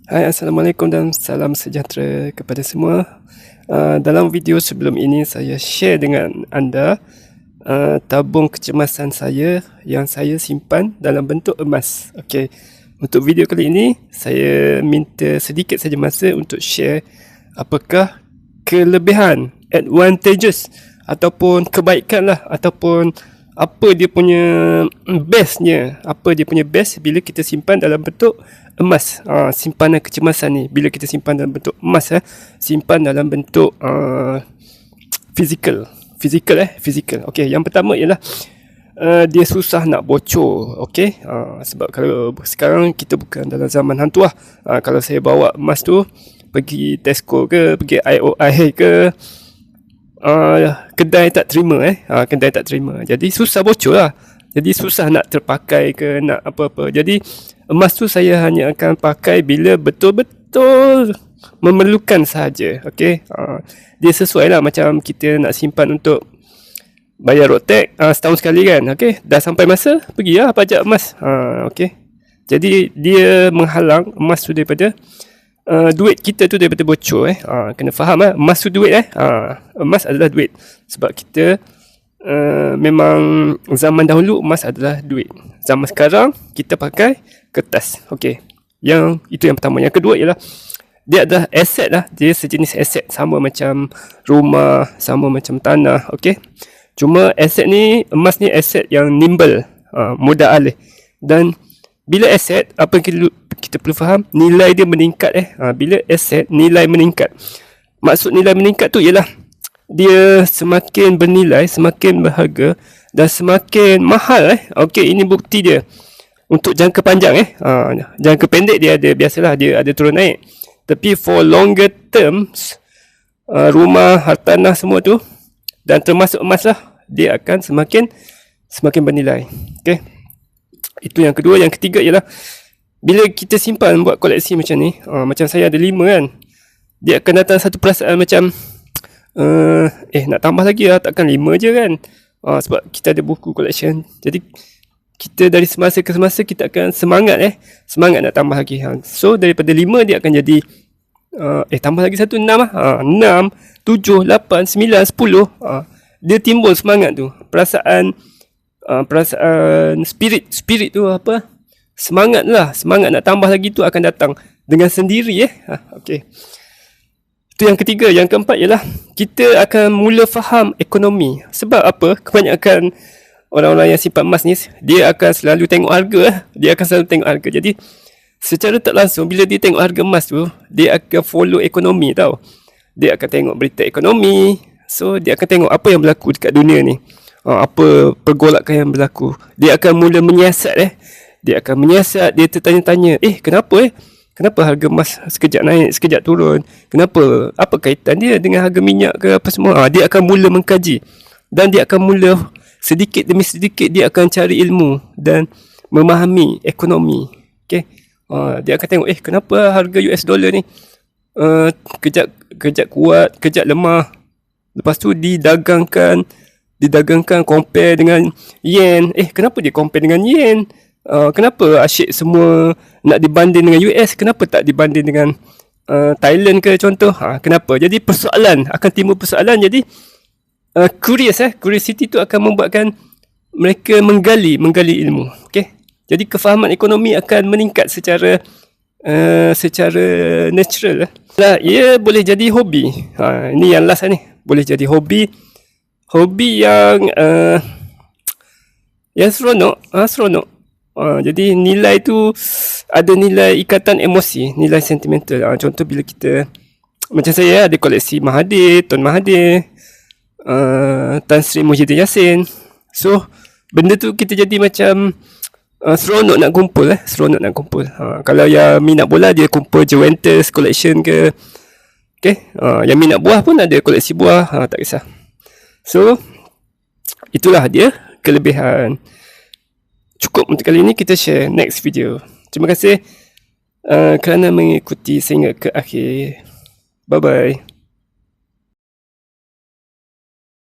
Hai, Assalamualaikum dan salam sejahtera kepada semua. Dalam video sebelum ini saya share dengan anda tabung kecemasan saya yang saya simpan dalam bentuk emas. Okey. Untuk video kali ini saya minta sedikit saja masa untuk share apakah kelebihan, advantages ataupun kebaikan lah, ataupun apa dia punya bestnya, apa dia punya best bila kita simpan dalam bentuk emas. Simpanan kecemasan ni bila kita simpan dalam bentuk emas, simpan dalam bentuk fizikal. Okey, yang pertama ialah dia susah nak bocor. Okey, sebab kalau sekarang kita bukan dalam zaman hantu lah. Kalau saya bawa emas tu pergi Tesco ke, pergi IOI ke, kedai tak terima kedai tak terima, jadi susah bocor lah. Jadi susah nak terpakai ke, nak apa-apa. Jadi emas tu saya hanya akan pakai bila betul-betul memerlukan sahaja. Okey, dia sesuai lah macam kita nak simpan untuk bayar road tax setahun sekali kan. Okey, dah sampai masa pergi lah pajak emas. Okey, jadi dia menghalang emas tu daripada duit kita tu daripada bocor. Kena faham emas tu duit. Emas adalah duit. Sebab kita memang zaman dahulu emas adalah duit. Zaman sekarang kita pakai kertas. Okey, yang itu yang pertama. Yang kedua ialah dia adalah aset lah. Dia sejenis aset, sama macam rumah, sama macam tanah. Okey, cuma aset ni, emas ni aset yang nimble, mudah alih. Dan bila aset, apa yang kita perlu faham, nilai dia meningkat. Bila aset nilai meningkat, maksud nilai meningkat tu ialah dia semakin bernilai, semakin berharga dan semakin mahal. Okey, ini bukti dia untuk jangka panjang. Jangka pendek dia ada, biasalah dia ada turun naik. Tapi for longer terms, rumah, hartanah semua tu, dan termasuk emas lah, dia akan semakin bernilai. Okey, itu yang kedua. Yang ketiga ialah bila kita simpan buat koleksi macam ni, macam saya ada 5 kan, dia akan datang satu perasaan macam nak tambah lagi lah, takkan 5 je kan. Sebab kita ada buku collection, jadi kita dari semasa ke semasa kita akan semangat nak tambah lagi. So daripada 5 dia akan jadi tambah lagi satu, 6 6, 7, 8, 9, 10. Dia timbul semangat tu, perasaan spirit tu apa, semangat nak tambah lagi tu akan datang dengan sendiri. Okey, itu yang ketiga. Yang keempat ialah kita akan mula faham ekonomi. Sebab apa? Kebanyakan orang-orang yang simpan emas ni, dia akan selalu tengok harga. Jadi secara tak langsung bila dia tengok harga emas tu, dia akan follow ekonomi tau. Dia akan tengok berita ekonomi. So dia akan tengok apa yang berlaku dekat dunia ni, apa pergolakan yang berlaku. Dia akan mula menyiasat. Dia tertanya-tanya, kenapa harga emas sekejap naik, sekejap turun? Kenapa? Apa kaitan dia dengan harga minyak ke apa semua? Dia akan mula mengkaji. Dan dia akan mula sedikit demi sedikit dia akan cari ilmu dan memahami ekonomi. Okey. Dia akan tengok, kenapa harga US dollar ni kejap kuat, kejap lemah. Lepas tu didagangkan compare dengan yen. Kenapa dia compare dengan yen? Kenapa asyik semua nak dibanding dengan US? Kenapa tak dibanding dengan Thailand ke contoh? Kenapa? Jadi akan timbul persoalan. Jadi curiosity tu akan membuatkan mereka menggali ilmu. Okey. Jadi kefahaman ekonomi akan meningkat secara natural. Ia boleh jadi hobi. Ini yang last ni. Boleh jadi hobi yang seronok. Jadi nilai tu ada nilai ikatan emosi, nilai sentimental. Contoh bila kita, macam saya ada koleksi Mahathir, Tun Mahathir, Tan Sri Muhyiddin Yassin. So benda tu kita jadi macam seronok nak kumpul. Kalau yang minat bola, dia kumpul Juventus collection ke. Okay, yang minat buah pun ada koleksi buah. Tak kisah. So itulah dia kelebihan. Cukup untuk kali ini, kita share next video. Terima kasih kerana mengikuti sehingga ke akhir. Bye bye.